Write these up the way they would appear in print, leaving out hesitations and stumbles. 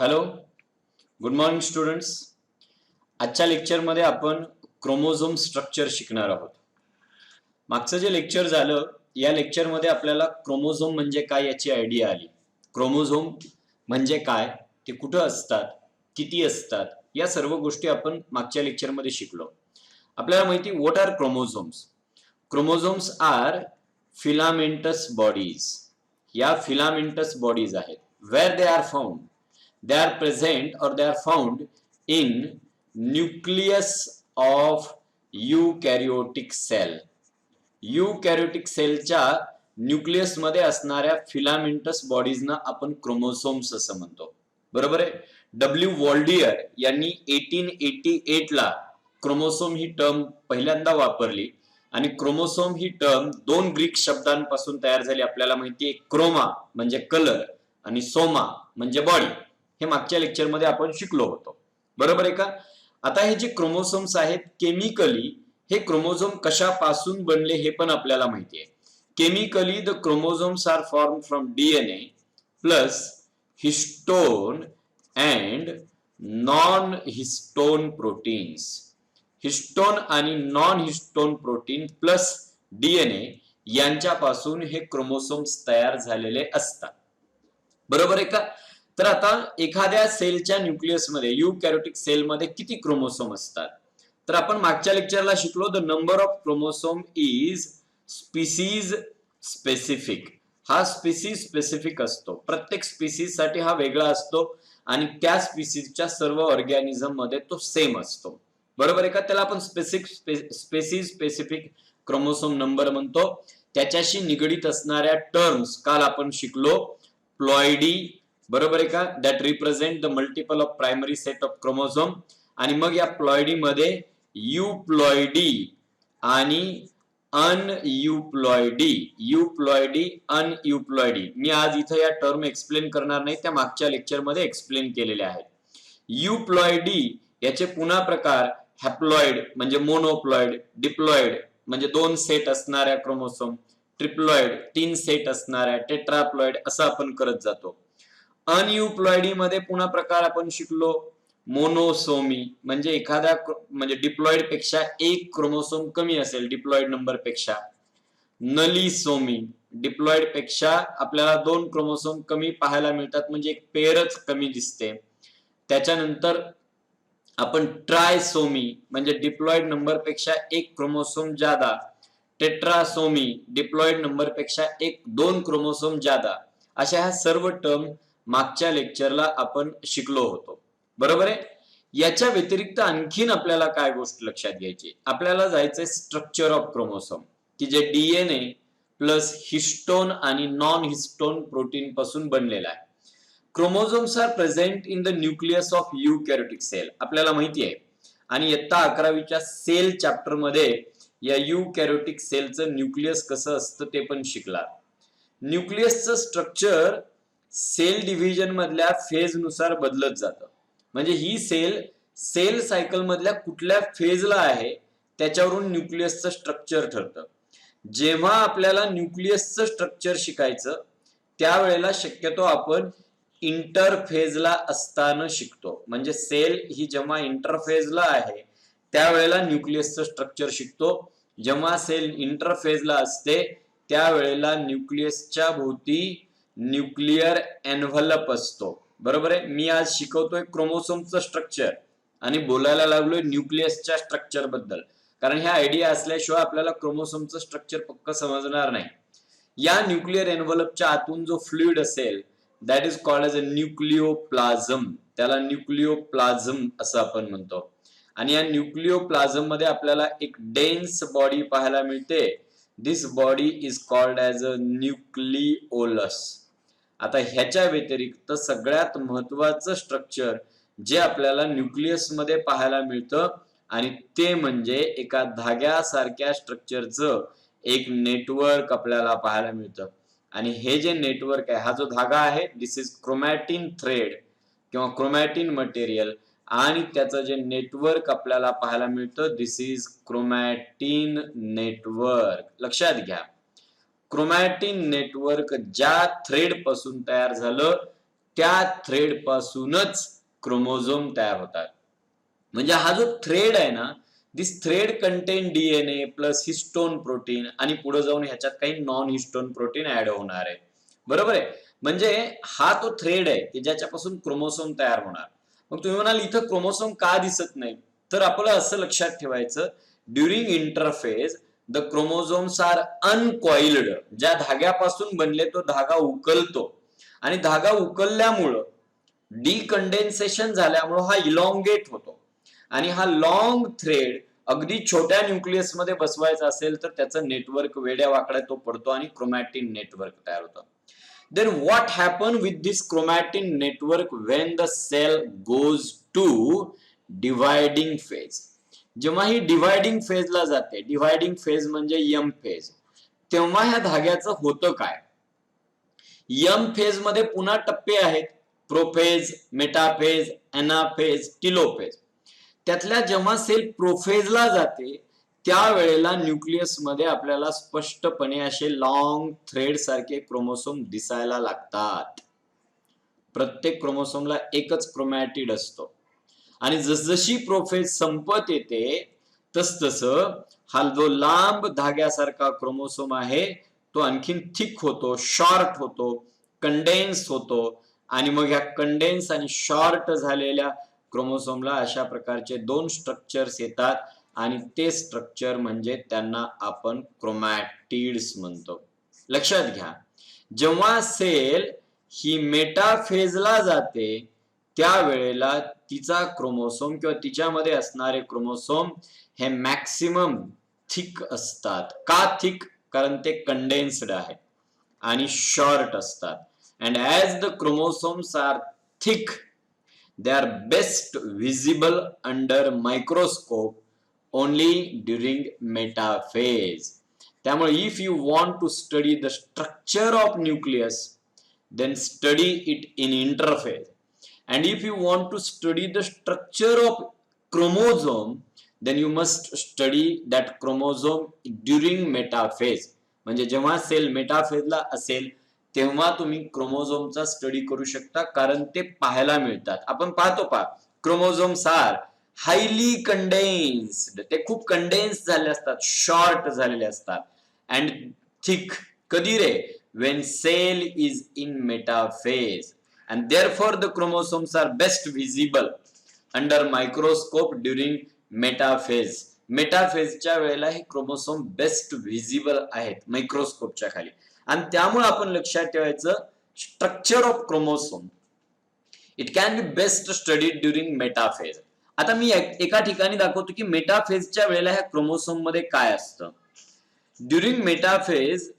Hello, good morning students. आजच्या लेक्चरमध्ये आपण क्रोमोझोम स्ट्रक्चर शिकणार आहोत. मागचं जे लेक्चर झालं या लेक्चरमध्ये आपल्याला क्रोमोझोम म्हणजे काय याची आयडिया आली. क्रोमोझोम म्हणजे काय, ते कुठं असतात, किती असतात, या सर्व गोष्टी आपण मागच्या लेक्चरमध्ये शिकलो. आपल्याला माहिती what are chromosomes. Chromosomes are filamentous bodies. या फिलामेंटस बॉडीज आहेत. Where they are found, they are present or they are found in nucleus of eukaryotic cell. eukaryotic सेलच्या न्यूक्लियस मध्ये असणाऱ्या फिलामेंटस बॉडीजना आपण क्रोमोसोम्स असं म्हणतो. बरोबर आहे. डब्ल्यू वॉल्डियर यांनी 1888 ला क्रोमोसोम ही टर्म पहिल्यांदा वापरली आणि क्रोमोसोम ही टर्म दोन ग्रीक शब्दांपासून तयार झाली. आपल्याला माहिती आहे, क्रोमा म्हणजे कलर आणि सोमा म्हणजे बॉडी. हे मागच्या लेक्चरमध्ये आपण शिकलो होतो. बरोबर आहे का. आता हे जे क्रोमोसोम्स आहेत केमिकली हे क्रोमोझोम कशापासून बनले हे पण आपल्याला माहिती आहे. Chemically the chromosomes are form from DNA plus histone and non histone proteins. Histone आणि non histone protein plus DNA यांच्यापासून हे क्रोमोसोम्स तयार झालेले असतात. बरोबर आहे का. तर आता एखाद्या सेलच्या न्यूक्लियसमध्ये युकॅरियोटिक सेलमध्ये किती क्रोमोसोम असतात. तर आपण मागच्या लेक्चरला शिकलो the number of chromosome is species specific. हा स्पीसीज स्पेसिफिक असतो. प्रत्येक स्पीसीज साठी हा वेगळा असतो आणि त्या स्पीसीजच्या सर्व ऑर्गॅनिझम मध्ये तो सेम असतो. बरोबर आहे का. त्याला आपण स्पेसीज स्पेसिफिक क्रोमोसोम नंबर म्हणतो. त्याच्याशी निगडीत असणाऱ्या टर्म्स काल आपण शिकलो. प्लॉइडी, बरोबर आहे का, that represent the multiple of primary set of chromosome. आणि मग या प्लॉइडी मध्ये युप्लॉइडी आणि अनयुप्लॉइडी, युप्लॉइडी अनयुप्लॉइडी. मी आज इथं या टर्म एक्सप्लेन करणार नाही, त्या मागच्या लेक्चर मध्ये एक्सप्लेन केलेल्या आहेत. युप्लॉइडी याचे पुन्हा प्रकार हॅप्लॉइड म्हणजे मोनोप्लॉइड, डिप्लॉइड म्हणजे दोन सेट असणाऱ्या क्रोमोसोम, ट्रिप्लॉइड तीन सेट असणाऱ्या, टेट्राप्लॉइड असं आपण करत जातो. अनयुप्लॉइडी मध्ये पुन्हा प्रकार आपण शिकलो. मोनोसोमी म्हणजे एखाद्या म्हणजे डिप्लॉइड पेक्षा एक क्रोमोसोम कमी असेल डिप्लॉइड नंबर पेक्षा. नलिसोमी, डिप्लॉइड पेक्षा आपल्याला दोन क्रोमोसोम कमी पाहायला मिळतात म्हणजे एक पेरच कमी दिसते. त्याच्यानंतर आपण ट्रायसोमी म्हणजे डिप्लॉइड नंबर पेक्षा एक क्रोमोसोम ज्यादा. टेट्रासोमी डिप्लॉइड नंबर पेक्षा एक दोन क्रोमोसोम ज्यादा. अशा ह्या सर्व टर्म मागच्या लेक्चरला आपण शिकलो होतो. बरोबर आहे. याच्या व्यतिरिक्त आणखीन आपल्याला काय गोष्ट लक्षात घ्यायची, आपल्याला जायचंय स्ट्रक्चर ऑफ क्रोमोसोम की जे डीएनए प्लस हिस्टोन आणि नॉन हिस्टोन प्रोटीन पासून बनलेला आहे. Chromosomes are present in the nucleus of eukaryotic cell. आपल्याला माहिती आहे आणि इयत्ता 11वीच्या सेल चॅप्टर मध्ये या युकॅरियोटिक सेलचं न्यूक्लियस कसं असतं ते पण शिकला. न्यूक्लियसचं स्ट्रक्चर सेल डिव्हिजन मधल्या फेज नुसार बदलत जातं. म्हणजे ही सेल सायकल मधल्या कुठल्या फेजला आहे त्याच्यावरून न्यूक्लियसचं स्ट्रक्चर ठरतं. जेव्हा आपल्याला न्यूक्लियसचं स्ट्रक्चर शिकायचं त्यावेळेला शक्यतो आपण इंटरफेजला असताना शिकतो. म्हणजे सेल ही जेव्हा इंटरफेजला आहे त्यावेळेला न्यूक्लियसचं स्ट्रक्चर शिकतो. जेव्हा सेल इंटरफेजला असते त्यावेळेला न्यूक्लियसच्या भोवती न्यूक्लिअर एन्व्हलप असतो. बरोबर आहे. मी आज शिकवतोय क्रोमोसोमचं स्ट्रक्चर आणि बोलायला लागलोय न्यूक्लियसच्या स्ट्रक्चर बद्दल, कारण ह्या आयडिया असल्याशिवाय आपल्याला क्रोमोसोमचं स्ट्रक्चर पक्क समजणार नाही. या न्यूक्लिअर एन्व्हलपच्या आतून जो फ्लुइड असेल that is called as a nucleoplasm. त्याला न्यूक्लिओप्लाझम असं आपण म्हणतो. आणि या न्यूक्लिओप्लाझम मध्ये आपल्याला एक डेन्स बॉडी पाहायला मिळते. This body is called as a nucleolus. आता ह्याच्या व्यतिरिक्त सगळ्यात महत्वाचं स्ट्रक्चर जे आपल्याला न्यूक्लियस मध्ये पाहायला मिळतं आणि ते म्हणजे एका धाग्यासारख्या स्ट्रक्चरचं एक नेटवर्क आपल्याला पाहायला मिळतं. आणि हे जे नेटवर्क आहे, हा जो धागा आहे, दिस इज क्रोमॅटिन थ्रेड किंवा क्रोमॅटिन मटेरियल. आणि त्याचं जे नेटवर्क आपल्याला पाहायला मिळतं दिस इज क्रोमॅटिन नेटवर्क. लक्षात घ्या, क्रोमॅटिन नेटवर्क ज्या थ्रेड पासून तयार झालं त्या थ्रेड पासूनच क्रोमोझोम तयार होतात. म्हणजे हा जो थ्रेड आहे ना, this thread contain DNA plus histone protein आणि पुढे जाऊन ह्याच्यात काही नॉन हिस्टोन प्रोटीन ऍड होणार आहे. बरोबर आहे. म्हणजे हा तो थ्रेड आहे की ज्याच्यापासून क्रोमोसोम तयार होणार. मग तुम्ही म्हणाल इथं क्रोमोसोम का दिसत नाही, तर आपल्याला असं लक्षात ठेवायचं, during interphase the chromosomes are uncoiled. ज्या धाग्यापासून बनले तो धागा उकलतो आणि धागा उकलल्यामुळं डिकंडेन्सेशन झाल्यामुळं हा इलॉंगेट होतो आणि हा लॉंग थ्रेड अगदी छोट्या न्यूक्लियस मध्ये बसवायचा असेल तर त्याचं नेटवर्क वेड्या वाकड्या तो पडतो आणि क्रोमॅटिन नेटवर्क तयार होतं. Then what happen with this chromatin network when the cell goes to dividing phase? जेव्हा ही डिवायडिंग फेजला जाते, डिवायडिंग फेज म्हणजे यम फेज, तेव्हा ह्या धाग्याचं होतं काय? यम फेज मध्ये पुन्हा टप्पे आहेत, प्रोफेज, मेटाफेज, एनाफेज, टिलोफेज. त्यातल्या जेव्हा सेल प्रोफेजला जाते त्यावेळेला न्यूक्लियस मध्ये आपल्याला स्पष्टपणे असे लॉंग थ्रेड सारखे क्रोमोसोम दिसायला लागतात. प्रत्येक क्रोमोसोमला एकच क्रोमॅटिड असतो आणि जसजशी प्रोफेज संपत येते तस हा जो लांब धाग्यासारखा क्रोमोसोम आहे तो आणखीन थिक होतो, शॉर्ट होतो, कंडेन्स होतो आणि मग ह्या कंडेन्स आणि शॉर्ट झालेल्या क्रोमोसोमला अशा प्रकारचे दोन स्ट्रक्चर्स येतात आणि ते स्ट्रक्चर म्हणजे त्यांना आपण क्रोमॅटिड्स म्हणतो. लक्षात घ्या, जेव्हा सेल ही मेटाफेजला जाते त्यावेळेला तिचा क्रोमोसोम किंवा तिच्यामध्ये असणारे क्रोमोसोम हे मॅक्सिमम थिक असतात. का थिक? कारण ते कंडेन्स्ड आहेत आणि शॉर्ट असतात. And as the chromosomes are thick, they are best visible under microscope only during metaphase. त्यामुळे if you want to study the structure of nucleus then study it in interphase, and if you want to study the structure of chromosome then you must study that chromosome during metaphase. म्हणजे जेव्हा sale मेटाफेजला असेल तेव्हा तुम्ही क्रोमोझोमचा study करू शकता, कारण ते पाहायला मिळतात. आपण पाहतो क्रोमोझोम्स आर हायली कंडेन्स्ड, ते खूप कंडेन्स झाले असतात, शॉर्ट झालेले असतात अँड थिक. कधी रे? when cell is in metaphase, and therefore the chromosomes are best visible under microscope during metaphase. मेटाफेजच्या वेळेला हे क्रोमोसोम बेस्ट व्हिजिबल आहेत मायक्रोस्कोपच्या खाली आणि त्यामुळे आपण लक्षात ठेवायचं, structure of chromosome it can be best studied during metaphase. आता मी एका ठिकाणी दाखवतो की मेटाफेजच्या वेळेला ह्या क्रोमोसोम मध्ये काय असतं. During metaphase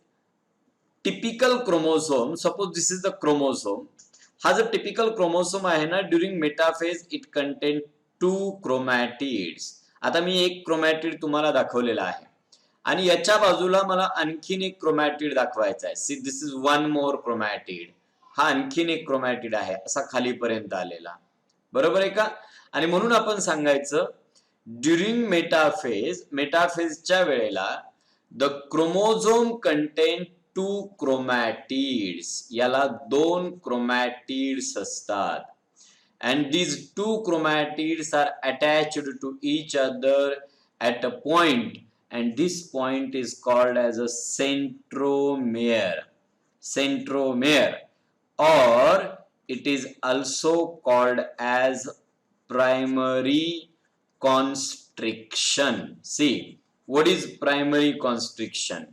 typical chromosome, suppose this is the chromosome, हा जो टिपिकल क्रोमोसोम आहे ना, during metaphase it content 2 chromatids. आता मी एक क्रोमॅटिड तुम्हाला दाखवलेला आहे आणि याच्या बाजूला मला आणखीन एक क्रोमॅटिड दाखवायचा आहे. C this is one more chromatid. हा आणखीन एक क्रोमॅटिड आहे असा खालीपर्यंत आलेला. बरोबर आहे का? आणि म्हणून आपण सांगायचं ड्युरिंग मेटाफेज, मेटाफेजच्या वेळेला द क्रोमोझोम कंटेन 2 क्रोमॅटिड्स. याला 2 क्रोमॅटिड्स असतात. And these 2 chromatids are attached to each other at a point, and this point is called as a centromere. Centromere, or it is also called as primary constriction. See, what is primary constriction?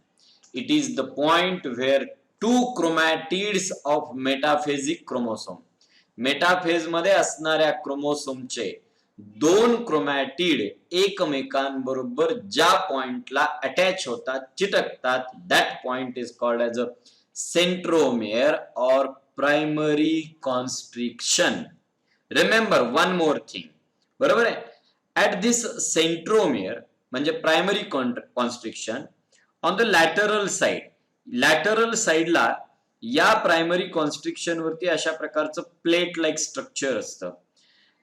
It is the point where 2 chromatids of metaphasic chromosome, metaphase मध्ये असणाऱ्या क्रोमोसोमचे 2 chromatid एकमेकांबरोबर ज्या पॉइंटला attach होतात, चिटकतात, that point is called as a centromere or primary constriction. Remember one more thing. बरोबर आहे? At this centromere म्हणजे primary constriction, on the lateral side, lateral साइडला या प्रायमरी कॉन्स्ट्रिक्शन वरती अशा प्रकारचं प्लेट लाईक स्ट्रक्चर असतं.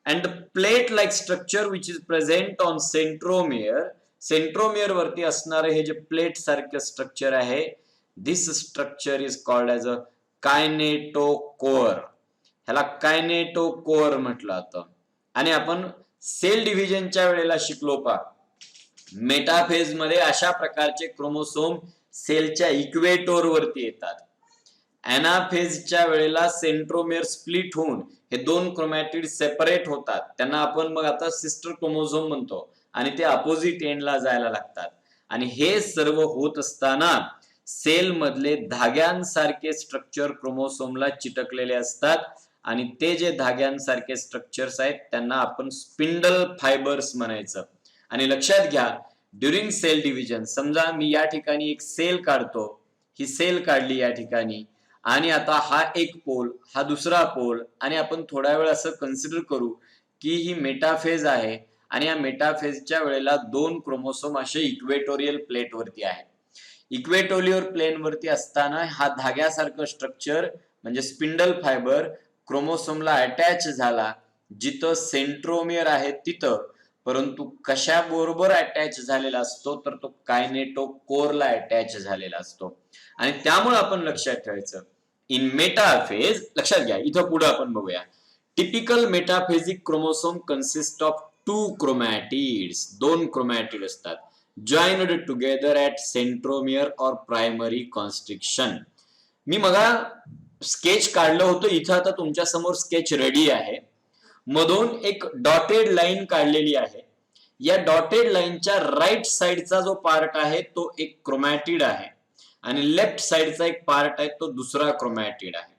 And the plate like structure which is present on centromere, centromere वरती असणारे हे जे प्लेट सारखं स्ट्रक्चर आहे, this structure is called as a kinetochore. ह्याला कायनेटोकोर म्हटलं जातं. आणि आपण सेल डिव्हिजनच्या वेळेला शिकलो पा, मेटाफेज मध्ये अशा प्रकारचे क्रोमोसोम सेलच्या इक्वेटोर वरती येतात. अॅनाफेजच्या वेळेला सेंट्रोमेअर स्प्लिट होऊन हे दोन क्रोमॅटिड सेपरेट होतात. त्यांना आपण मग आता सिस्टर क्रोमोझोम म्हणतो आणि ते अपोजिट एंडला जायला लागतात. आणि हे सर्व होत असताना सेल मधले धाग्यांसारखे स्ट्रक्चर क्रोमोसोमला चिटकलेले असतात आणि ते जे धाग्यांसारखे स्ट्रक्चर्स आहेत त्यांना आपण स्पिंडल फायबर्स म्हणायचं. आणि लक्षात घ्या, ड्युरिंग सेल डिव्हिजन समजा मी या ठिकाणी एक सेल काढतो, ही सेल काढली या ठिकाणी, आणि आता हा एक पोल, हा दुसरा पोल, आणि आपण थोडा वेळ असं कन्सिडर करू की ही मेटाफेज आहे आणि या मेटाफेजच्या वेळेला दोन क्रोमोसोम असे इक्वेटोरियल प्लेट वरती आहे. इक्वेटोरियल प्लेन वरती असताना हा धाग्यासारखं स्ट्रक्चर म्हणजे स्पिंडल फायबर क्रोमोसोमला अटॅच झाला जिथं सेंट्रोमियर आहे तिथं, परंतु कशा बरोबर अटॅच झालेला असतो तर तो कायनेटोकोरला अटॅच झालेला असतो. आणि त्यामुळे आपण लक्षात ठेवायचं इन मेटाफेज, लक्षात घ्या इथं पुढे आपण बघूया, typical metaphasic chromosome consist of two chromatids, दोन क्रोमॅटिड असतात, joined together at centromere or primary constriction. मी मगा स्केच काढलं होतं, इथं आता तुमच्या समोर स्केच रेडी आहे. मधून एक डॉटेड लाईन काढलेली आहे. या डॉटेड लाईनच्या राईट साइडचा जो पार्ट आहे तो एक क्रोमॅटिड आहे आणि लेफ्ट साइडचा एक पार्ट आहे तो दुसरा क्रोमॅटिड आहे.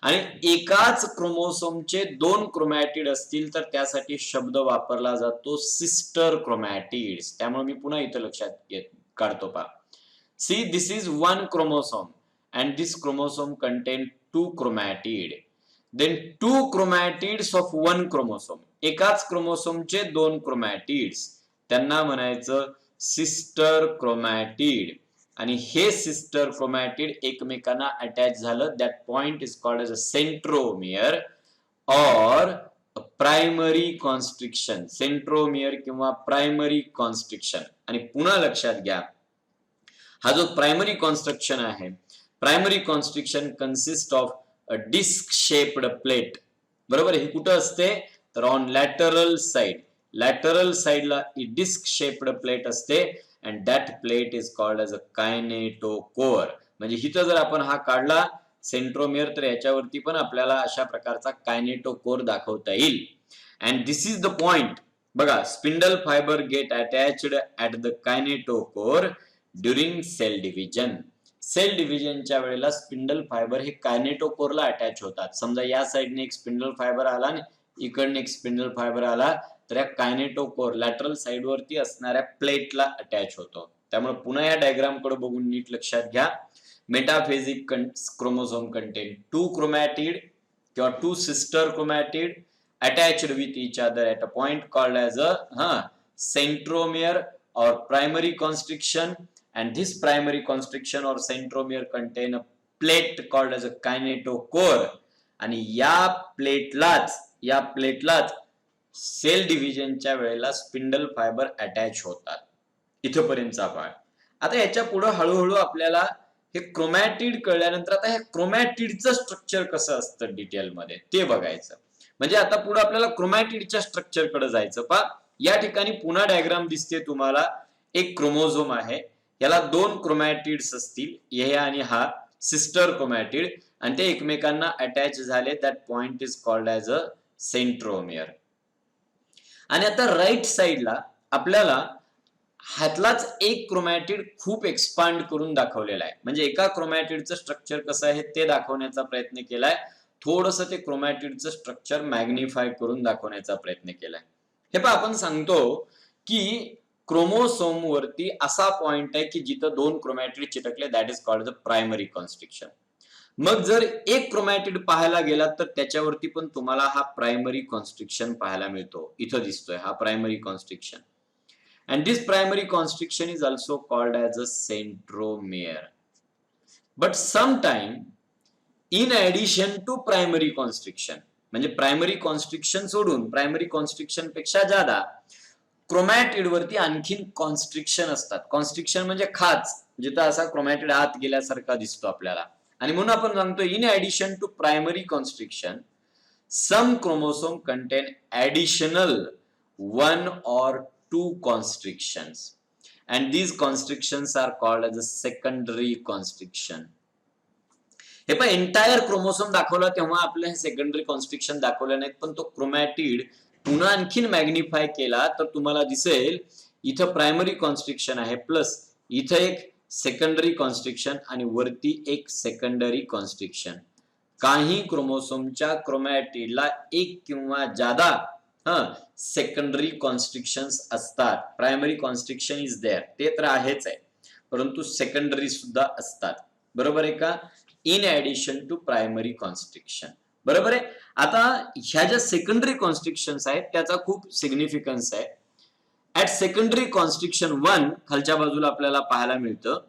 आणि एकाच क्रोमोसोमचे दोन क्रोमॅटिड असतील तर त्यासाठी शब्द वापरला जातो सिस्टर क्रोमॅटिड्स. त्यामुळे मी पुन्हा इथं लक्षात काढतो पहा. See this is one chromosome and this chromosome contain two chromatid. Then two chromatids of one chromosome, एकाच क्रोमोसोमचे दोन क्रोमॅटिड्स, त्यांना म्हणायचं सिस्टर क्रोमॅटिड. आणि हे सिस्टर क्रोमॅटिड एकमेकांना अटॅच झालं, that point is called as a centromere or primary constriction. Centromere किंवा प्रायमरी कॉन्स्ट्रिक्शन. आणि पुन्हा लक्षात घ्या, हा जो प्रायमरी कॉन्स्ट्रक्शन आहे, primary constriction consist of a disc shaped plate. बरोबर, ही कुठं असते तर ऑन लॅटरल साइड, लॅटरल साइडला ही डिस्क शेप्ड प्लेट असते and that plate is called as a kinetochore. म्हणजे इथं जर आपण हा काढला सेंट्रोमियर तर याच्यावरती पण आपल्याला अशा प्रकारचा कायनेटोकोर दाखवता येईल. and this is the point, बघा, spindle fibre get attached at the kinetochore during cell division. Cell डिव्हिजनच्या वेळेला स्पिंडल फायबर हे कायनेटोकोरला अटॅच होतात. समजा या साइडने एक स्पिंडल फायबर आला आणि इकडने एक स्पिंडल फायबर आला तर या कायनेटोकोर लॅटरल साइड वरती असणाऱ्या प्लेटला अटॅच होतो. त्यामुळे पुन्हा या डायग्राम कडे बघून नीट लक्षात घ्या, metaphasic chromosome contain two chromatid किंवा two sister chromatid attached with each other at a point called as a centromere or primary constriction, and this primary constriction or centromere contain a plate called as a kinetochore. आणि या प्लेटलाच sale डिव्हिजनच्या वेळेला spindle fibre attach होतात. इथपर्यंतचा part. आता याच्या पुढे हळूहळू आपल्याला हे क्रोमॅटिड कळल्यानंतर आता हे क्रोमॅटिडचं स्ट्रक्चर कसं असतं डिटेल मध्ये ते बघायचं. म्हणजे आता पुढे आपल्याला क्रोमॅटिडच्या स्ट्रक्चर कडे जायचं. पहा, या ठिकाणी पुन्हा डायग्राम दिसते तुम्हाला, एक क्रोमोझोम आहे, याला दोन क्रोमॅटिड्स असतील, हे आणि हा सिस्टर क्रोमॅटिड, आणि ते एकमेकांना अटॅच झाले, that point is called as a centromere. आणि आता राईट साइडला आपल्याला ह्यातलाच एक क्रोमॅटिड खूप एक्सपांड करून दाखवलेला आहे. म्हणजे एका क्रोमॅटिडचं स्ट्रक्चर कसं आहे ते दाखवण्याचा प्रयत्न केलाय. थोडंसं ते क्रोमॅटिडचं स्ट्रक्चर मॅग्निफाय करून दाखवण्याचा प्रयत्न केलाय. हे पहा, आपण सांगतो की क्रोमोसोम वरती असा पॉइंट आहे की जिथं दोन क्रोमॅटिड चिटकले, that is called the primary constriction. मग जर एक क्रोमॅटिड पाहायला गेला तर त्याच्यावरती पण तुम्हाला हा प्रायमरी कॉन्स्ट्रिक्शन पाहायला मिळतो. इथं दिसतोय हा primary constriction. and this primary constriction is also called as a centromere. But sometime in addition to primary constriction, म्हणजे प्रायमरी कॉन्स्ट्रिक्शन सोडून प्रायमरी कॉन्स्ट्रिक्शन पेक्षा जादा क्रोमॅटिड वरती आणखीन कॉन्स्ट्रिक्शन असतात. कॉन्स्ट्रिक्शन म्हणजे खाच, जिथं असा क्रोमॅटिड आत गेल्यासारखा दिसतो आपल्याला. आणि म्हणून आपण सांगतो in addition to primary constriction Some chromosome contain additional one or two constrictions, and these constrictions are called as a secondary constriction. हे पण एंटायर क्रोमोसोम दाखवला तेव्हा आपलं हे सेकंडरी कॉन्स्ट्रिक्शन दाखवलं नाहीत, पण तो क्रोमॅटिड पुन्हा आणखीन मॅग्निफाय केला तर तुम्हाला दिसेल इथं प्रायमरी कॉन्स्ट्रिक्शन आहे, प्लस इथं एक सेकंडरी कॉन्स्ट्रिक्शन आणि वरती एक सेकंडरी कॉन्स्ट्रिक्शन. काही क्रोमोसोमच्या क्रोमॅटिडला एक किंवा जादा सेकंडरी कॉन्स्ट्रिक्शन्स असतात. प्रायमरी कॉन्स्ट्रिक्शन इज देअर, ते तर आहेच आहे, परंतु सेकंडरी सुद्धा असतात. बरोबर आहे का? In addition to primary constriction. बरोबर आहे. आता ह्या ज्या सेकंडरी कॉन्स्ट्रिक्शन्स आहेत त्याचा खूप सिग्निफिकन्स आहे. ऍट सेकंडरी कॉन्स्ट्रिक्शन 1 खालच्या बाजूला आपल्याला पाहायला मिळतं.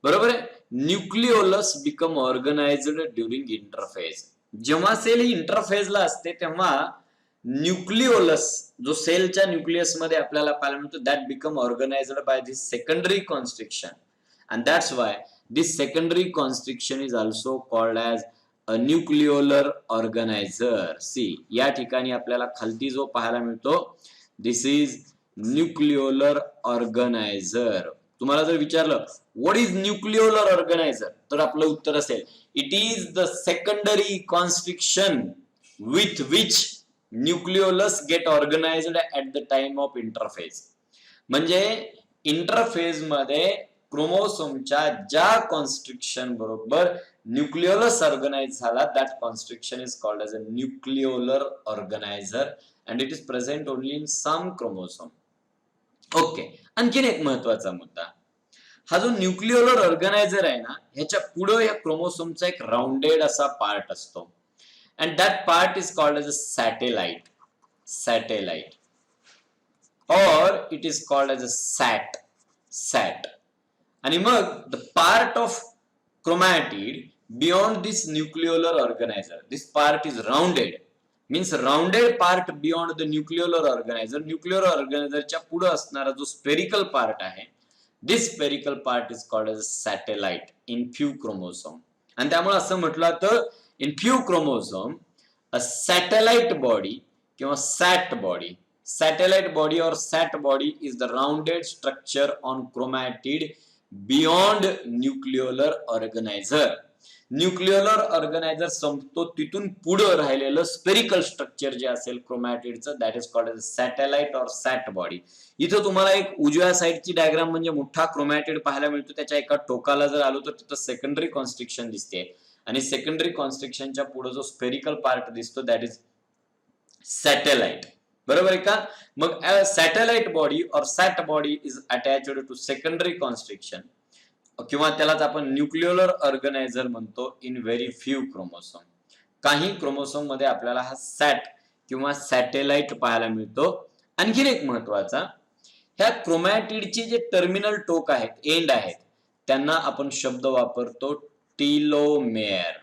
बरोबर आहे. Nucleolus become organised during interphase. जेव्हा सेल ही इंटरफेजला असते तेव्हा न्यूक्लिओलस जो सेलच्या न्यूक्लियस मध्ये आपल्याला पाहायला मिळतो that become organised by this secondary constriction, and that's why this secondary constriction is also called as a nucleolar organizer. See, या ठिकाणी आपल्याला खालती जो पाहायला मिळतो this is nucleolar organizer. तुम्हाला जर विचारलं what is nucleolar organizer तर आपलं उत्तर असेल it is the secondary constriction with which nucleolus get organized at the time of interphase. म्हणजे इंटरफेज मध्ये क्रोमोसोमच्या ज्या कॉन्स्ट्रिक्शन बरोबर न्यूक्लिओलस ऑर्गनाइज झाला that constriction is called as a nucleolar organiser and it is present only in some chromosome. Okay, आणखीन एक महत्वाचा मुद्दा, हा जो न्यूक्लिओलर ऑर्गनायझर आहे ना ह्याच्या पुढे या क्रोमोसोमचा एक राउंडेड असा पार्ट असतो and that part is called as a satellite. Satellite or it is called as a sat. आणि मग the part of chromatid beyond this nucleolar organiser, this part is rounded, means rounded part beyond the nucleolar organiser. Nucleolar ऑर्गनायझरच्या पुढे असणारा जो spherical part आहे this spherical part is called as satellite in few chromosome. आणि त्यामुळे असं म्हटलं तर in few chromosome a satellite body किंवा sat body, satellite body or sat body is the rounded structure on chromatid beyond nucleolar organiser. Nucleolar organiser संपतो तिथून पुढे राहिलेलं स्पेरिकल स्ट्रक्चर जे असेल क्रोमॅटिडचं that is called as satellite or sat body. इथं तुम्हाला एक उजव्या साईडची डायग्राम म्हणजे मोठा क्रोमॅटिड पाहायला मिळतो, त्याच्या एका टोकाला जर आलो तर तिथं सेकंडरी कॉन्स्ट्रिक्शन दिसते आणि सेकंडरी कॉन्स्ट्रिक्शनच्या पुढे जो स्पेरिकल पार्ट दिसतो दॅट इज सॅटेलाइट. बरोबर आहे का? मग satellite body or sat body is attached to secondary constriction किंवा त्यालाच आपण न्यूक्लिओलर ऑर्गनायझर म्हणतो इन व्हेरी फ्यू क्रोमोसोम. काही क्रोमोसोम मध्ये आपल्याला हा सॅट किंवा सॅटेलाइट पाहायला मिळतो. आणखीन एक महत्वाचा, ह्या क्रोमॅटिडचे जे टर्मिनल टोक आहेत, एंड आहेत, त्यांना आपण शब्द वापरतो टीलोमेअर.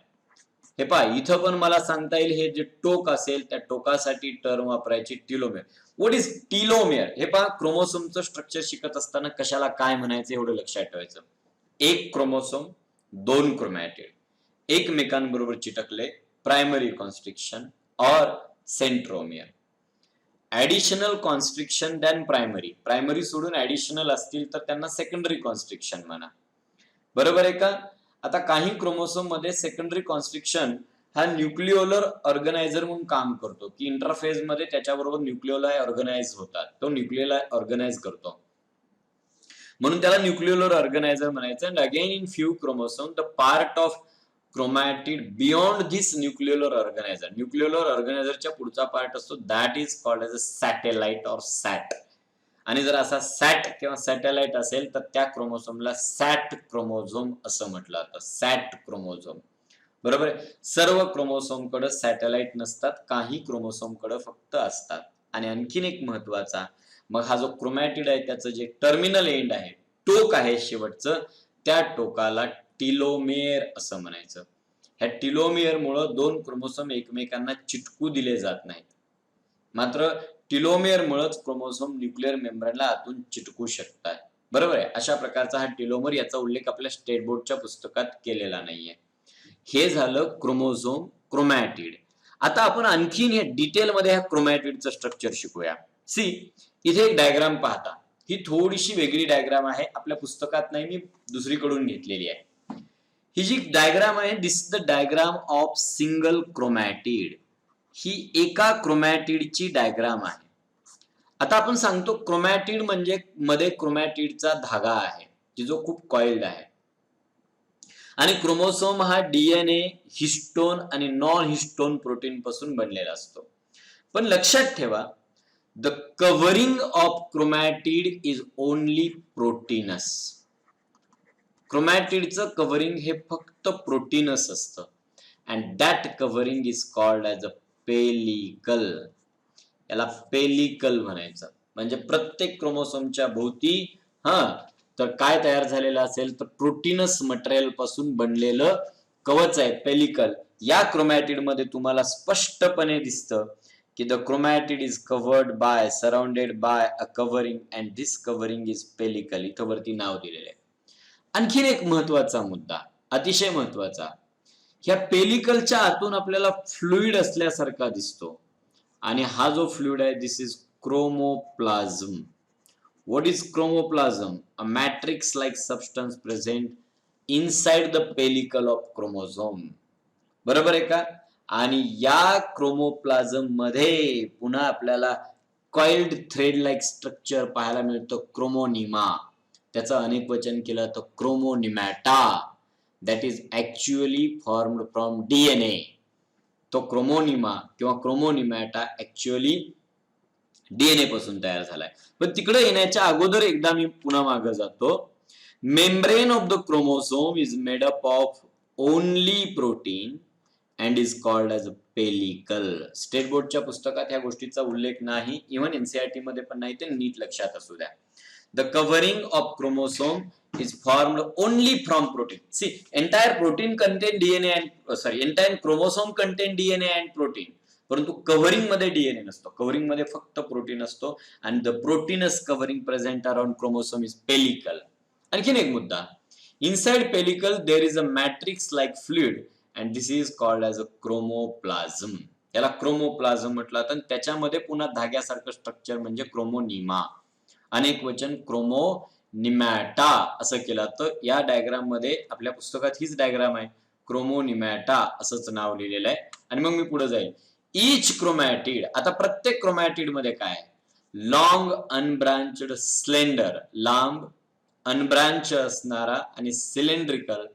हे पहा इथं पण मला सांगता येईल हे जे टोक असेल त्या टोकासाठी टर्म वापरायची टीलोमेअर. What is टीलोमेअर? हे पहा क्रोमोसोमचं स्ट्रक्चर शिकत असताना कशाला काय म्हणायचं एवढं लक्षात ठेवायचं. एक क्रोमोसोम, दोन क्रोमॅटिड एकमेकांबरोबर चिटकले, प्रायमरी कॉन्स्ट्रिक्शन और centromere. Additional constriction than primary, primary सोडून ऍडिशनल असतील तर त्यांना सेकंडरी कॉन्स्ट्रिक्शन म्हणा. बरोबर आहे का? आता काही क्रोमोसोम मध्ये सेकंडरी कॉन्स्ट्रिक्शन हा न्यूक्लिओलर ऑर्गनायझर म्हणून काम करतो की इंटरफेज मध्ये त्याच्याबरोबर न्यूक्लिओलाय ऑर्गनाइज होतात, तो न्यूक्लिओलाय ऑर्गनाइज करतो म्हणून त्याला न्यूक्लिओलर ऑर्गनायझर म्हणायचं. And again in few chromosome the part of chromatid beyond this nucleolar organiser, nucleolar ऑर्गनायझरच्या पुढचा पार्ट असतो that is called as a satellite or sat. आणि जर असा सॅट किंवा सॅटेलाइट असेल तर त्या क्रोमोसोमला सॅट क्रोमोझोम असं म्हटलं जातं, सॅट क्रोमोझोम. बरोबर आहे. सर्व क्रोमोसोम कडे सॅटेलाइट नसतात, काही क्रोमोसोम कडे फक्त असतात. आणि आणखीन एक महत्वाचा, मग हा जो क्रोमॅटिड आहे त्याचं जे टर्मिनल एंड आहे, टोक आहे शेवटचं, त्या टोकाला टीलोमेअर असं म्हणायचं. ह्या टीलोमेअर मुळे दोन क्रोमोसोम एकमेकांना चिटकू दिले जात नाहीत, मात्र टीलोमेअर मुळेच क्रोमोसोम न्यूक्लिअर मेम्ब्रेनला आतून चिटकू शकतात. बरोबर आहे. अशा प्रकारचा हा टीलोमर, याचा उल्लेख आपल्या स्टेट बोर्डच्या पुस्तकात केलेला नाहीये. हे झालं क्रोमोझोम, क्रोमॅटिड. आता आपण आणखीन हे डिटेलमध्ये ह्या क्रोमॅटिडचं स्ट्रक्चर शिकूया. सी, इथे एक डायग्राम पाहता. ही थोडीशी वेगळी डायग्राम आहे, आपल्या पुस्तकात नाही, मी दुसरीकडून घेतलेली आहे. ही जी डायग्राम आहे, this is the diagram of single chromatid. ही एका क्रोमॅटिडची डायग्राम आहे. आता आपण सांगतो क्रोमॅटिड म्हणजे मध्ये क्रोमॅटिडचा धागा आहे, जो खूप कॉइल्ड आहे. आणि क्रोमोसोम हा डीएनए, हिस्टोन आणि नॉन हिस्टोन प्रोटीन पासून बनलेला असतो. पण लक्षात ठेवा, the covering of chromatid is only proteins. क्रोमॅटिडचं कव्हरिंग हे फक्त प्रोटीनस असतं. And that covering is called as a pellicle. याला पेलिकल म्हणायचं. म्हणजे प्रत्येक क्रोमोसोमच्या भोवती तर काय तयार झालेलं असेल तर प्रोटीनस मटेरियल पासून बनलेलं कवच आहे, पेलिकल. या क्रोमॅटिड मध्ये तुम्हाला स्पष्टपणे दिसतं की the chromatid is covered bye, surrounded by a covering and this covering is pellicle. इथं वरती नाव दिलेलं आहे. आणखीन एक महत्वाचा मुद्दा, अतिशय महत्वाचा, ह्या पेलिकलच्या आतून आपल्याला फ्लुइड असल्यासारखा दिसतो. आणि हा जो फ्लुइड आहे, this is क्रोमोप्लाझम. What is chromoplasm? A matrix-like substance present inside the pellicle of chromosome. बरोबर आहे का? आणि या क्रोमोप्लाझम मध्ये पुन्हा आपल्याला कॉइल्ड थ्रेड लाईक स्ट्रक्चर पाहायला मिळतं, क्रोमोनिमा. त्याचं अनेक वचन केलं तर chromonemata. That is actually formed from DNA. तो क्रोमोनिमा किंवा क्रोमोनिमॅटा ऍक्च्युअली डीएनए पासून तयार झालाय. पण तिकडे येण्याच्या अगोदर एकदा मी पुन्हा मागे जातो. Membrane of the chromosome is made up of only protein and is called as a pellicle. State बोर्डच्या पुस्तकात ह्या गोष्टीचा उल्लेख नाही, इव्हन एनसीईआरटी मध्ये पण नाही, ते नीट लक्षात असू द्या. The covering of chromosome is formed only from protein. See, entire protein contain DNA and entire chromosome contain DNA and protein. परंतु कव्हरिंग मध्ये डीएनए नसतो, कव्हरिंग मध्ये फक्त प्रोटीन असतो. आणि the proteinous covering present around chromosome is pellicle. आणखीन एक मुद्दा, inside pellicle there is a matrix like fluid and this is called as a chromoplasm. याला क्रोमोप्लाझम म्हटलं तर त्याच्यामध्ये पुन्हा धाग्यासारखं स्ट्रक्चर म्हणजे क्रोमोनिमा. अनेक वचन क्रोमोनिमॅटा असं केलं तर या डायग्राम मध्ये, आपल्या पुस्तकात हीच डायग्राम आहे, क्रोमोनिमॅटा असंच नाव लिहिलेलं आहे. आणि मग मी पुढे जाईल. इच क्रोमॅटिड, आता प्रत्येक क्रोमॅटिड मध्ये काय आहे, लॉंग अनब्रांचड स्लेंडर, लांब अनब्रांच असणारा आणि cylindrical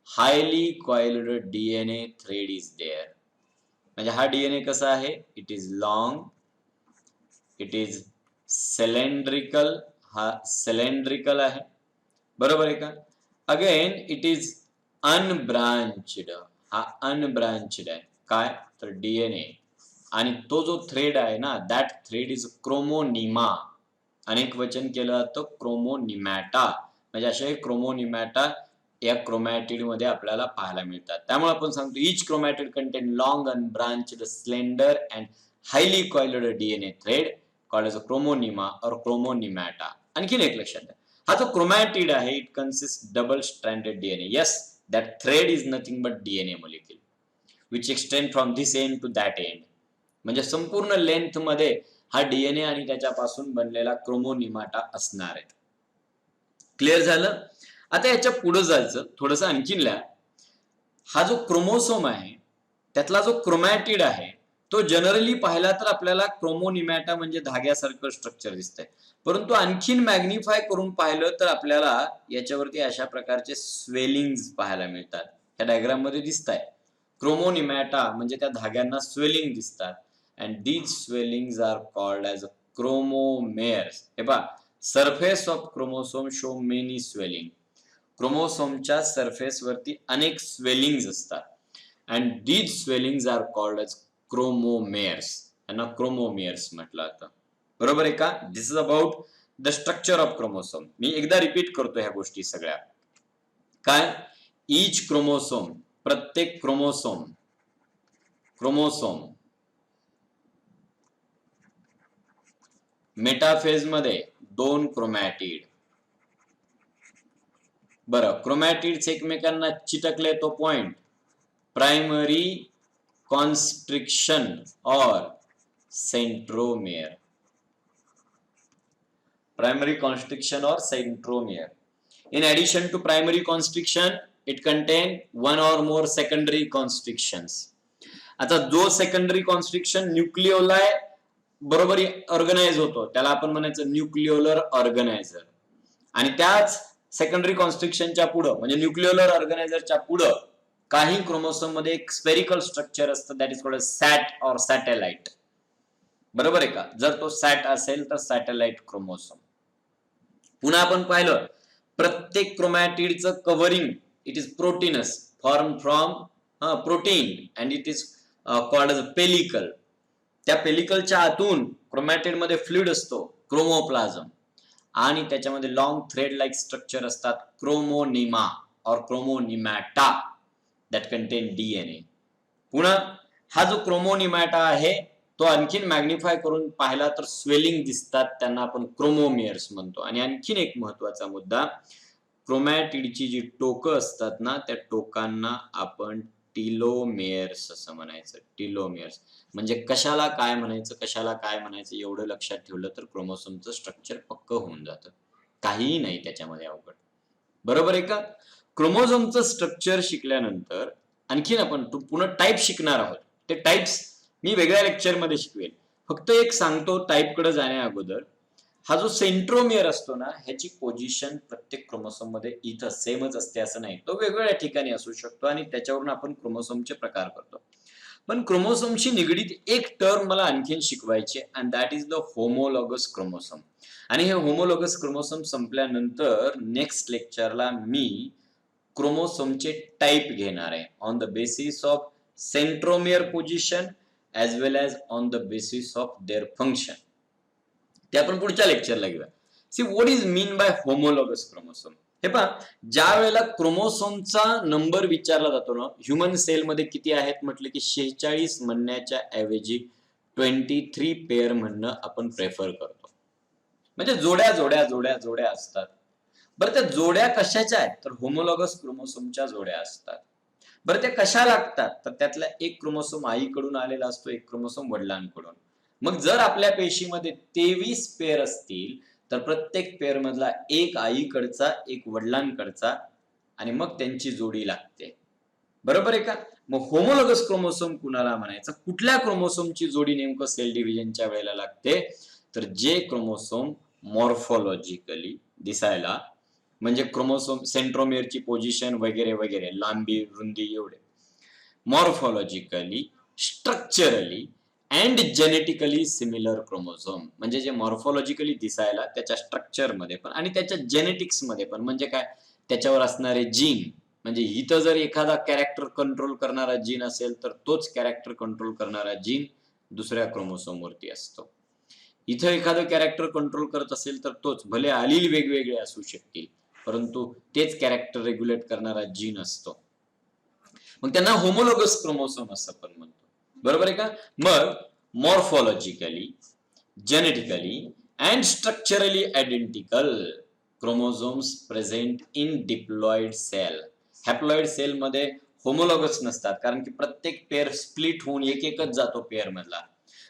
highly coiled DNA thread is there. म्हणजे हा डीएनए कसा आहे, it is long, it is cylindrical, हा सिलेंड्रिकल आहे, बरोबर आहे का. अगेन इट इज अनब्रांचड, हा अनब्रांचड आहे. काय तर डीएनए. आणि तो जो थ्रेड आहे ना, दॅट थ्रेड इज क्रोमोनिमा. अनेक वचन केलं तर क्रोमोनिमॅटा. म्हणजे असे क्रोमोनिमॅटा या क्रोमॅटिड मध्ये आपल्याला पाहायला मिळतात. त्यामुळे आपण सांगतो each chromatid contain long unbranched slender and highly coiled DNA thread called as a chromonema or chromonemata. आणखीन एक लक्षात द्या, हा जो क्रोमॅटिड आहे, it consist double stranded DNA. Yes, that thread is nothing but DNA molecule which extend from this end to that end. म्हणजे संपूर्ण length मध्ये हा डीएनए आणि त्याच्यापासून बनलेला क्रोमोनिमाटा असणार आहे. क्लिअर झालं. आता याच्या पुढे जायचं, थोडस आणखीन लिहा. हा जो क्रोमोसोम आहे त्यातला जो क्रोमॅटिड आहे तो जनरली पाहिला तर आपल्याला क्रोमोनिमॅटा म्हणजे धाग्यासारखं स्ट्रक्चर दिसतंय. परंतु आणखीन मॅग्निफाय करून पाहिलं तर आपल्याला याच्यावरती अशा प्रकारचे स्वेलिंग्स पाहायला मिळतात. त्या डायग्राम मध्ये दिसत आहे. क्रोमोनिमॅटा म्हणजे त्या धाग्यांना स्वेलिंग दिसतात. And these swellings are called as a chromomeres. हे पहा, surface of chromosome show many swelling. क्रोमोसोमच्या सरफेस वरती अनेक स्वेलिंग्स असतात. And these swellings are called as chromomeres. यांना क्रोमोमेअर्स म्हटलं जातं. बरोबर आहे का. This is about the structure of chromosome. मी एकदा रिपीट करतो ह्या गोष्टी सगळ्या. काय, इच क्रोमोसोम, प्रत्येक क्रोमोसोम, क्रोमोसोम मेटाफेज मध्ये 2 क्रोमॅटिड. बरं, क्रोमॅटिड्स एकमेकांना चिटकले तो point primary constriction or centromere. Primary constriction or centromere. In addition to primary constriction, it contains one or more secondary constrictions. आता जो सेकंडरी कॉन्स्ट्रिक्शन न्यूक्लिओलाय बरोबर ऑर्गनाइज होतो त्याला आपण म्हणायचं न्यूक्लिओलर ऑर्गनायझर. आणि त्याच सेकंडरी कॉन्स्ट्रिक्शनच्या पुढं म्हणजे न्यूक्लिओलर ऑर्गनायझरच्या पुढं काही क्रोमोसोम मध्ये एक स्पेरिकल स्ट्रक्चर असतं, दॅट इज कॉल्ड सॅट और सॅटेलाइट. बरोबर आहे का? जर तो सॅट असेल तर सॅटेलाइट क्रोमोसोम. पुन्हा आपण पाहिलं प्रत्येक क्रोमॅटिडचं covering it is proteinous form from protein and it is called as pellicle. त्या पेलिकलच्या आतून क्रोमॅटिड मध्ये फ्लुइड असतो क्रोमोप्लाझम आणि त्याच्यामध्ये लॉंग थ्रेड लाईक स्ट्रक्चर असतात क्रोमोनिमा और क्रोमोनिमॅटा दॅट कंटेन डीएनए. पुन्हा हा जो क्रोमोनिमॅटा आहे तो आणखीन मॅग्निफाय करून पाहिला तर स्वेलिंग दिसतात, त्यांना आपण क्रोमोमियर्स म्हणतो. आणि आणखीन एक महत्वाचा मुद्दा, क्रोमॅटिडची जी टोकं असतात ना त्या टोकांना आपण टीलोमेयर्स असं म्हणायचं. टीलोमेयर्स म्हणजे कशाला काय म्हणायचं कशाला काय म्हणायचं एवढं लक्षात ठेवलं तर क्रोमोसोमचं स्ट्रक्चर पक्क होऊन जातं, काहीही नाही त्याच्यामध्ये अवघड. बरोबर आहे का? क्रोमोसोमचं स्ट्रक्चर शिकल्यानंतर आणखीन आपण पुन्हा टाईप शिकणार आहोत. ते टाईप्स मी वेगळ्या लेक्चर मध्ये शिकवेल. फक्त एक सांगतो टाईप कडे जाण्या अगोदर, हा जो सेंट्रोमियर असतो ना ह्याची पोझिशन प्रत्येक क्रोमोसोम मध्ये इथं सेमच असते असं नाही, तो वेगवेगळ्या ठिकाणी असू शकतो आणि त्याच्यावरून आपण क्रोमोसोमचे प्रकार करतो. पण क्रोमोसोमशी निगडीत एक टर्म मला आणखीन शिकवायचे and that is the homologous chromosome. आणि हे होमोलॉगस क्रोमोसोम संपल्यानंतर नेक्स्ट लेक्चरला मी क्रोमोसोमचे टाइप घेणार आहे on the basis of centromere position as well as on the basis of their function. ते आपण पुढच्या लेक्चरला घेऊया. See what is mean by homologous chromosome. हे पहा, ज्या वेळेला क्रोमोसोमचा नंबर विचारला जातो ना, ह्युमन सेल मध्ये किती आहेत म्हटलं की 46 म्हणण्याच्या ऐवजी 23 पेअर म्हणणं आपण प्रेफर करतो. म्हणजे जोड्या जोड्या जोड्या जोड्या असतात. बरं त्या जोड्या कशाच्या आहेत तर होमोलॉगस क्रोमोसोमच्या जोड्या असतात. बरं ते कशा लागतात तर त्यातला एक क्रोमोसोम आईकडून आलेला असतो, एक क्रोमोसोम वडिलांकडून. मग जर आपल्या पेशीमध्ये 23 पेअर असतील तर प्रत्येक पेअर मधला एक आईकडचा एक वडिलांकडचा आणि मग त्यांची जोडी लागते. बरोबर आहे का? मग होमोलॉगस क्रोमोसोम कुणाला म्हणायचं, कुठल्या क्रोमोसोमची जोडी नेमकं सेल डिव्हिजनच्या वेळेला लागते तर जे क्रोमोसोम मॉर्फोलॉजिकली दिसायला म्हणजे क्रोमोसोम सेंट्रोमियरची पोझिशन वगैरे वगैरे लांबी रुंदी एवढे morphologically structurally and genetically similar chromosome. म्हणजे जे मॉर्फोलॉजिकली दिसायला त्याच्या स्ट्रक्चर मध्ये पण आणि त्याच्या जेनेटिक्स मध्ये पण, म्हणजे काय त्याच्यावर असणारे जीन, म्हणजे इथं जर एखादा कॅरेक्टर कंट्रोल करणारा जीन असेल तर तोच कॅरेक्टर कंट्रोल करणारा जीन दुसऱ्या क्रोमोसोम वरती असतो. इथं एखादं कॅरेक्टर कंट्रोल करत असेल तर तोच, भले अलील वेगवेगळे असू शकतील परंतु तेच कॅरेक्टर रेग्युलेट करणारा जीन असतो. मग त्यांना होमोलॉगस क्रोमोसोम असं पण म्हणतो. बरोबर आहे का? मग morphologically genetically and structurally identical chromosomes present in diploid cell. Haploid cell मध्ये होमोलॉगस नसतात कारण की प्रत्येक पेअर स्प्लिट होऊन एक एकच जातो पेअर मधला.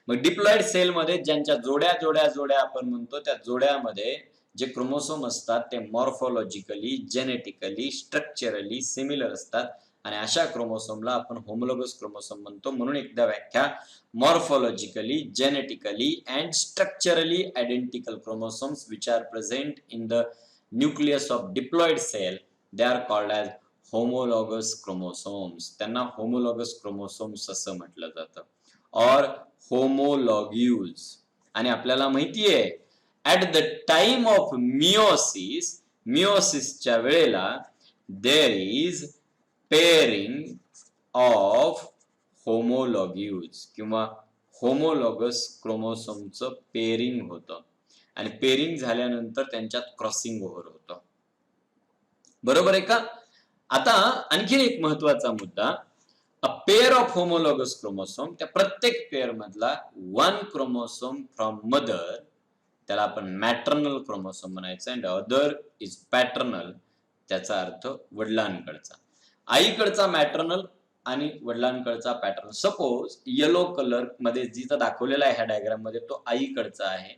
मग डिप्लॉइड सेल मध्ये ज्यांच्या जोड्या जोड्या जोड्या आपण म्हणतो त्या जोड्यामध्ये जे क्रोमोसोम असतात ते मॉर्फोलॉजिकली जेनेटिकली स्ट्रक्चरली सिमिलर असतात आणि अशा क्रोमोसोमला आपण होमोलॉगस क्रोमोसोम म्हणतो. म्हणून एकदा व्याख्या, morphologically genetically and structurally identical chromosomes which are present in the nucleus of diploid cell they are called as homologous chromosomes. त्यांना होमोलॉगस क्रोमोसोम्स असं म्हटलं जातं और होमोलॉग्यूज. आणि आपल्याला माहिती आहे at the time of मियोसिसच्या वेळेला there is pairing of homologues किंवा होमोलॉगस क्रोमोसोमचं पेअरिंग होतं आणि पेअरिंग झाल्यानंतर त्यांच्यात क्रॉसिंग ओव्हर होतं. बरोबर आहे का? आता आणखीन एक महत्वाचा मुद्दा, a pair of homologous chromosome, त्या प्रत्येक पेअर मधला वन क्रोमोसोम फ्रॉम मदर त्याला आपण मॅटर्नल क्रोमोसोम म्हणायचं अँड अदर इज पॅटर्नल, त्याचा अर्थ वडिलांकडचा. आईकडचा मॅटर्नल आणि वडिलांकडचा पॅटर्न. सपोज येलो कलर मध्ये जिथं दाखवलेला आहे ह्या डायग्राम मध्ये तो आईकडचा आहे,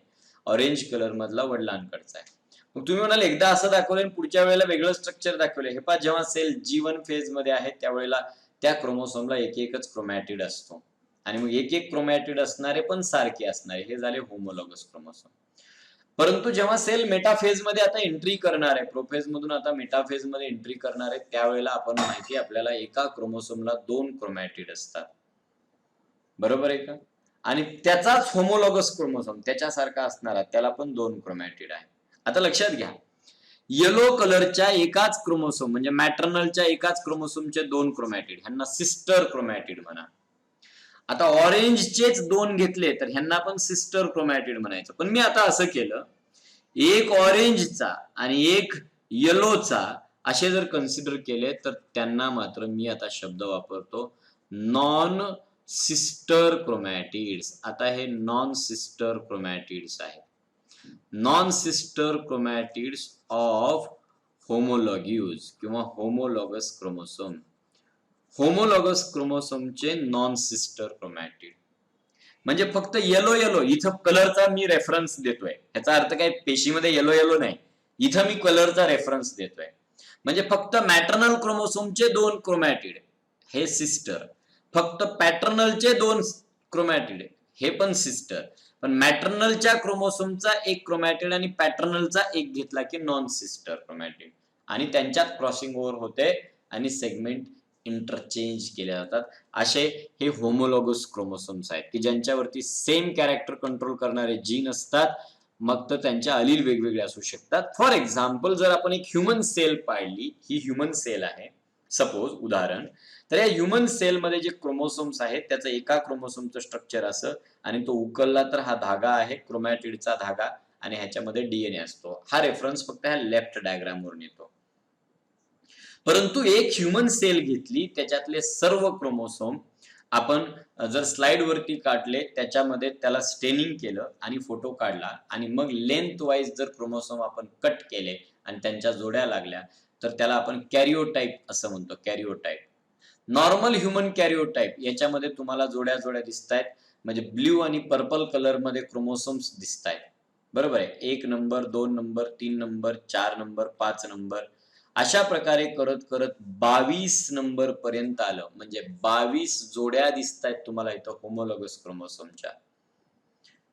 ऑरेंज कलर मधला वडिलांकडचा आहे. मग तुम्ही म्हणाल एकदा असं दाखवलं आणि पुढच्या वेळेला वेगळं स्ट्रक्चर दाखवलं. हे पहा, जेव्हा सेल G1 फेज मध्ये आहे त्यावेळेला त्या क्रोमोसोमला एक एकच क्रोमॅटिड असतो आणि मग एक एक क्रोमॅटिड असणारे पण सारखे असणारे हे झाले होमोलॉगस क्रोमोसोम. परंतु जेव्हा सेल मेटाफेज मध्ये आता एंट्री करणार आहे, प्रोफेज मधून आता मेटाफेज मध्ये एंट्री करणार आहे, त्यावेळेला आपण माहिती आपल्याला एका क्रोमोसोमला 2 क्रोमॅटिड असतात, बरोबर आहे का? आणि त्याचाच होमोलॉगस क्रोमोसोम त्याच्यासारखा असणारा त्याला पण 2 क्रोमॅटिड आहे. आता लक्षात घ्या, येलो कलरच्या एकाच क्रोमोसोम म्हणजे मॅटर्नलच्या एकाच क्रोमोसोमचे 2 क्रोमॅटिड, ह्यांना सिस्टर क्रोमॅटिड म्हणा. आता ऑरेंजचेच 2 घेतले तर ह्यांना पण सिस्टर क्रोमॅटिड म्हणायचं. पण मी आता असं केलं, एक ऑरेंजचा आणि एक येलोचा असे जर कन्सिडर केले तर त्यांना मात्र मी आता शब्द वापरतो नॉन सिस्टर क्रोमॅटिड्स. आता हे नॉन सिस्टर क्रोमॅटिड्स आहेत. Non sister chromatids of homologues किंवा होमोलॉगस क्रोमोसोम. होमोलॉगस क्रोमोसोमचे नॉन सिस्टर क्रोमॅटिड म्हणजे फक्त येलो येलो, इथं कलरचा मी रेफरन्स देतोय, याचा अर्थ काय पेशीमध्ये येलो येलो नाही, इथं मी कलरचा रेफरन्स देतोय. म्हणजे फक्त मॅटर्नल क्रोमोसोमचे 2 क्रोमॅटिड हे सिस्टर, फक्त पॅटर्नलचे 2 क्रोमॅटिड हे पण सिस्टर, पण मॅटर्नलच्या क्रोमोसोमचा एक क्रोमॅटिड आणि पॅटर्नलचा एक घेतला की नॉन सिस्टर क्रोमॅटिड आणि त्यांच्यात क्रॉसिंग ओव्हर होते आणि सेगमेंट इंटरचेंज केले जातात. असे हे होमोलॉगस क्रोमोसोम्स आहेत की ज्यांच्यावरती सेम कॅरेक्टर कंट्रोल करणारे जीन असतात, मग तर त्यांच्या अलील वेगवेगळे असू शकतात. फॉर एक्झाम्पल, जर आपण एक ह्युमन सेल पाहिली, ही ह्युमन सेल आहे सपोज उदाहरण, तर या ह्युमन सेल मध्ये जे क्रोमोसोम्स आहेत त्याचं एका क्रोमोसोमचं स्ट्रक्चर असं आणि तो उकलला तर हा धागा आहे क्रोमॅटिडचा धागा आणि ह्याच्यामध्ये डीएनए असतो. हा रेफरन्स फक्त ह्या लेफ्ट डायग्राम वरून येतो. परंतु एक ह्युमन सेल घेतली, त्याच्यातले सर्व क्रोमोसोम आपण जर स्लाइड वरती काढले, त्याच्यामध्ये त्याला स्टेनिंग केलं आणि फोटो काढला आणि मग लेंथ वाईज जर क्रोमोसोम आपण कट केले आणि त्यांच्या जोड्या लागल्या तर त्याला आपण कॅरिओटाइप असं म्हणतो. कॅरिओटाइप, नॉर्मल ह्युमन कॅरिओटाइप, याच्यामध्ये तुम्हाला जोड्या जोड्या दिसतायत, म्हणजे ब्ल्यू आणि पर्पल कलर मध्ये क्रोमोसोम्स दिसतायत, बरोबर आहे. 1 number, 2 number, 3 number, 4 number, 5 number, अशा प्रकारे करत करत 22 नंबर पर्यंत आलं. म्हणजे 22 जोड्या दिसतायत तुम्हाला इथं होमोलॉगस क्रोमोसोमच्या.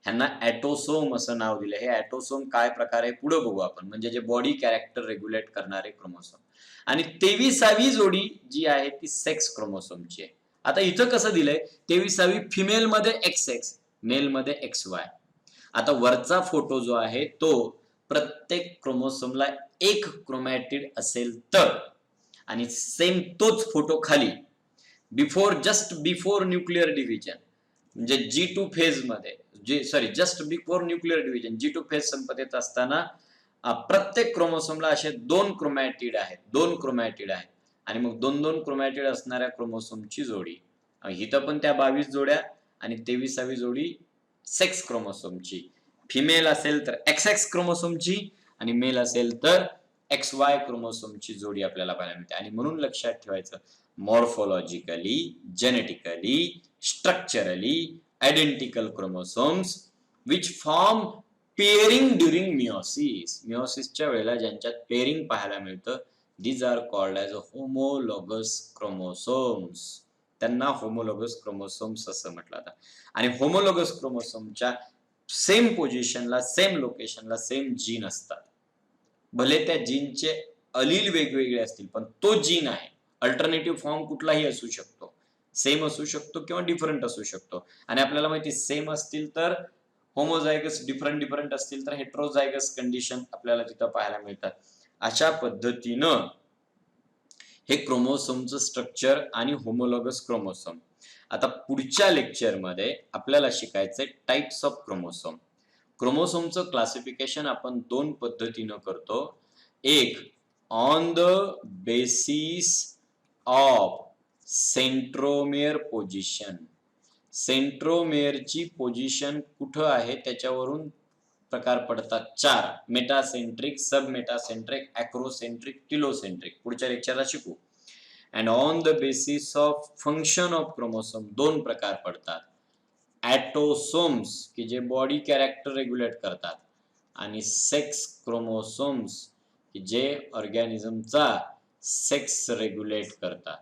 ह्यांना ॲटोसोम असं नाव दिलं. हे ॲटोसोम काय प्रकार आहे पुढे बघू आपण, म्हणजे जे बॉडी कॅरेक्टर रेग्युलेट करणारे क्रोमोसोम. आणि 23वी जोडी जी आहे ती सेक्स क्रोमोसोमची आहे. आता इथं कसं दिलंय, 23वी फिमेल मध्ये XX, मेल मध्ये XY. आता वरचा फोटो जो आहे तो प्रत्येक क्रोमोसोमला एक क्रोमॅटिड असेल तर, आणि सेम तोच फोटो खाली जस्ट बिफोर न्यूक्लिअर डिव्हिजन म्हणजे G2 फेज मध्ये, just before nuclear division G2 phase संपत येत असताना प्रत्येक क्रोमोसोमला असे 2 क्रोमॅटिड आहेत, 2 क्रोमॅटिड आहेत आणि मग 2-2 क्रोमॅटिड असणाऱ्या क्रोमोसोमची जोडी. इथं पण त्या 22 जोड्या आणि 23वी जोडी सेक्स क्रोमोसोमची. फिमेल असेल तर XX क्रोमोसोमची आणि मेल असेल तर XY क्रोमोसोमची जोडी आपल्याला पाहायला मिळते. आणि म्हणून लक्षात ठेवायचं, morphologically, genetically, structurally identical chromosomes which form pairing during meiosis. मियोसिसच्या वेळेला ज्यांच्यात पेअरिंग पाहायला मिळतं, these are called as homologous chromosomes. त्यांना होमोलॉगस क्रोमोसोम्स असं म्हटलं जातं. आणि होमोलॉगस क्रोमोसोमच्या सेम पोझिशनला, सेम लोकेशनला सेम जीन असतात. भले त्या जीनचे अलील वेगवेगळे असतील, पण तो जीन आहे. अल्टरनेटिव्ह फॉर्म कुठलाही असू शकतो, सेम असू शकतो किंवा डिफरंट असू शकतो. आणि आपल्याला माहिती सेम असतील तर होमोझायगस, डिफरंट असतील तर हेट्रोझायगस कंडिशन आपल्याला तिथं पाहायला मिळतात. अशा पद्धतीनं हे क्रोमोसोमचं स्ट्रक्चर आणि होमोलॉगस क्रोमोसोम. आता पुढच्या लेक्चरमध्ये आपल्याला शिकायचंय टाइप्स ऑफ क्रोमोसोम. क्रोमोसोमचं क्लासिफिकेशन आपण 2 पद्धतीनं करतो. एक, on the basis of centromere position. सेंट्रोमेअरची पोझिशन कुठं आहे त्याच्यावरून प्रकार पडतात 4. Metacentric, sub metacentric, acrocentric, telocentric. पुढच्या लेक्चरला शिकू. And on the basis of function of chromosome 2 प्रकार पडतात. ॲटोसोम्स की जे बॉडी कॅरेक्टर रेग्युलेट करतात आणि सेक्स क्रोमोसोम्स की जे ऑर्गॅनिझमचा सेक्स रेग्युलेट करतात.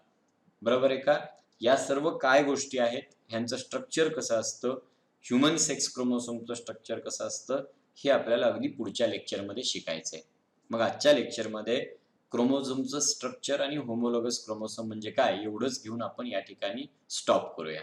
बरोबर आहे का? या सर्व काय गोष्टी आहेत, ह्यांचं स्ट्रक्चर कसं असतं, ह्युमन सेक्स क्रोमोसोमचं स्ट्रक्चर कसं असतं, हे आपल्याला अगदी पुढच्या लेक्चरमध्ये शिकायचं आहे. मग आजच्या लेक्चरमध्ये क्रोमोझोमचं स्ट्रक्चर आणि होमोलॉगस क्रोमोसोम म्हणजे काय एवढंच घेऊन आपण या ठिकाणी स्टॉप करूया.